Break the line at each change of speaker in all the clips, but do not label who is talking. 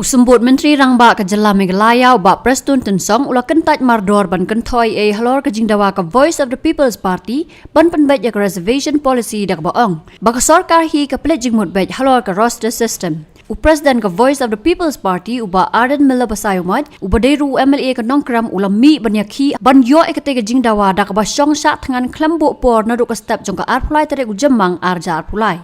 Usambut Menteri Rangba ke Jela Meghalaya ubak Prestun Tensong ula kentat mardor ban kentoy halor ke jingdawa ke Voice of the People's Party ban penbet ya ke reservation policy dak baong. Baka sarkar hi ke pelet jingmut bet halor ke roster system. Presiden ke Voice of the People's Party ubak Arden Miller Basayumat ubaderu MLA ke Nongkram ula mi banyaki ban yo ekete ke jingdawa dak ba syong syak tangan klembuk por naduk ke step jongka arpulai tarik ujemang arja arpulai.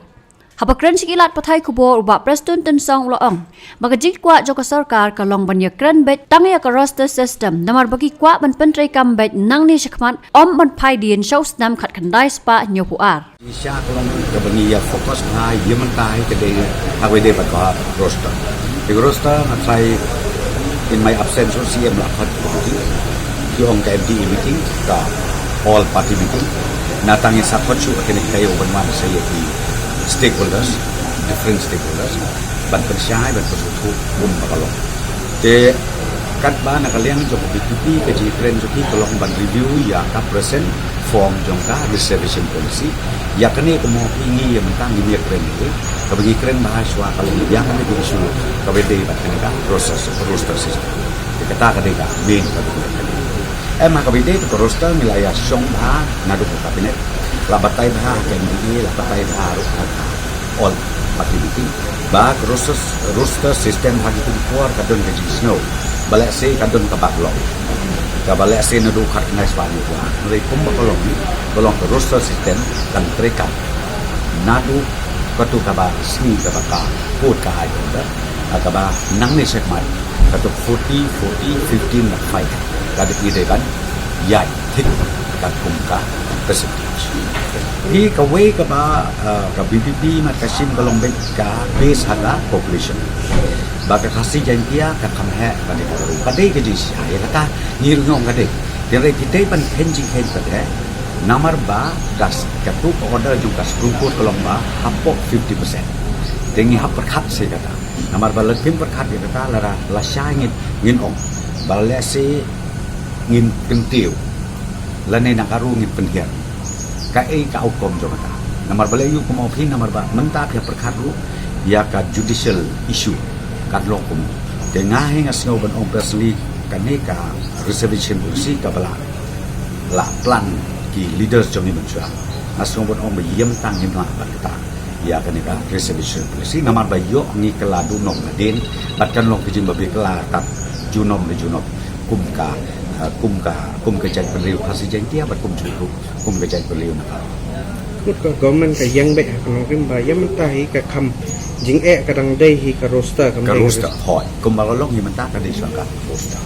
Habakran sikilat patai kubur ubak Prestun Tensong ulang. Bagi jik kuat joko sarkar kalong banyak kran bet tangi ke roster system. Namar bagi kuat ban pentrai kam bet nang ni syakmat om ban pai dien shows nam kat kendai spa nyopuar.
Isya kalong kebangi ya fokus na yemen tai kedai awede bakal roster. Di roster natrai in my absence so CM lapat kubuti. Yung KMD meeting ka all party meeting. Natangi sakot su kini kayo banwan saya di stakeholders, different stakeholders, ban persyai, ban persutu, bakalong. Te kat ba nakaliang joko BPP ke jikren joki tolong ban review ya ka present form jongka reservation policy ya kene kemo ini yang mentang ini kren itu kabagi kren mahasiswa kalau yang kene isu kabede ban kene ka roster system. Kata kadeka main kabede. Kabede itu roster wilayah syong ba nadu kabinet. Labatai bah KMDA, labatai bah all party meeting. Bah roster system hagi tu kuar kadon gaji snow. Balak se kadon kabaklong. Kabalak se nadu kat ngai swani kuah. Mereka kumba kolong ke roster system dan mereka nadu katu kaba sini kabaka put kahai dah. Kaba nang ni sekmat katu 40 15 nak fight. Kadu ide ban yai hit kat kumka percentage. Di kawai ke BPP makasim kalong bet ka base haga population. Baka kasih jantia ka kamhe pada karu. Pada ke jisi ya kata nirungong kade. Jadi kita pan henjing pada namar ba das katu order juga serumput kalong ba hapok 50%. Tengi hap perkat saya kata. Namar ba lebih perkat dia kata lara lasya ngin ong. Balese ngin kentiu. Lane nakaru ngin penhiar. Kai ka outcome jo kata. Namar balayu kumo phin namar ba mentak ya perkadu ya ka judicial issue kadlo kum. Tengah hing asno ban ong personally kaneka reservation policy ka bala la plan ki leaders jo ni menchua. Asno ban ong yem tang yem la kata. Ya kaneka reservation policy namar ba yo ngi keladu nom den batkan long kijim babe kela kat junom le junom kum kejat beliau hasil jantia bat kum kejat beliau nak.
Kut ka government ka yang baik kalau rimba yang mentahi ka kam jing kadang dai hi ka roster
ka roster hoi kum balolong yang mentah ka desa ka roster.